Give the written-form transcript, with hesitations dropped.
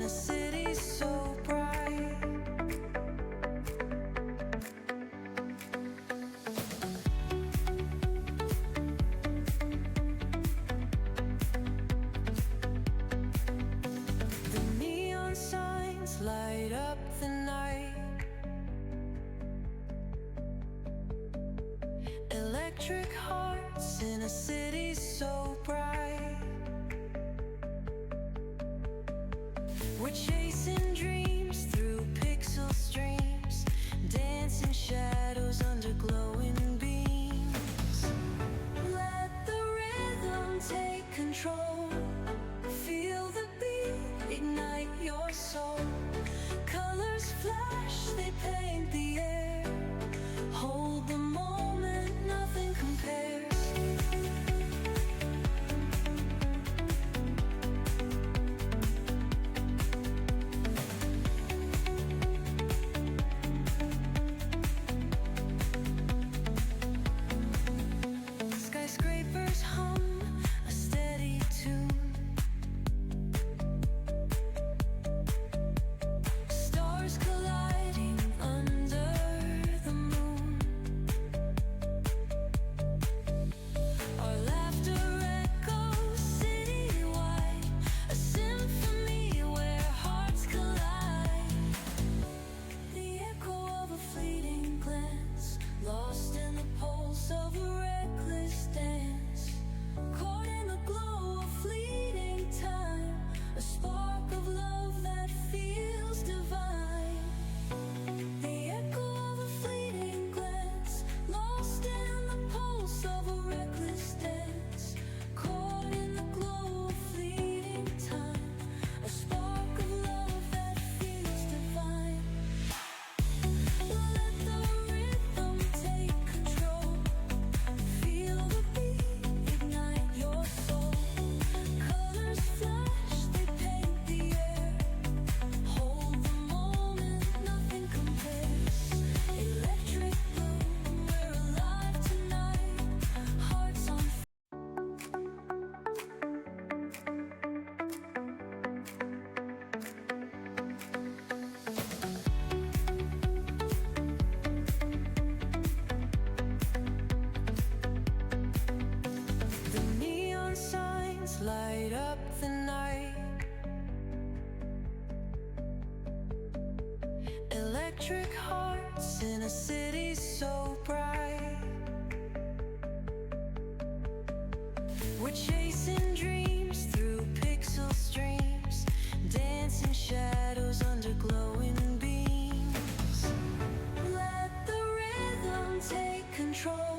in a city so bright. The neon signs light up the night. Electric hearts in a city so bright. We're chasing dreams through pixel streams, dancing shadows under glowing beams. Let the rhythm take control. Feel the beat, ignite your soul. Colors flash, they paint the air. Hold the moment, nothing compares. Skyscrapers hum a steady tune. Stars colliding under the moon. Our laughter echoes citywide, a symphony where hearts collide. The echo of a fleeting glance, lost in the pulse of a reckless dance. Caught in the glow of fleeting time, a spark of love that feels divine. The echo of a fleeting glance, lost in the pulse of a reckless dance. Caught in the glow of fleeting time, a spark of love that feels divine. Let the rhythm take control. Feel the beat, ignite your soul. Colors flash, they paint the air. Hold the moment, nothing compares. Electric blue, we're alive tonight. Hearts on The neon signs light up the night. Electric hearts in a city so bright. We're chasing dreams through pixel streams, dancing shadows under glowing beams. Let the rhythm take control.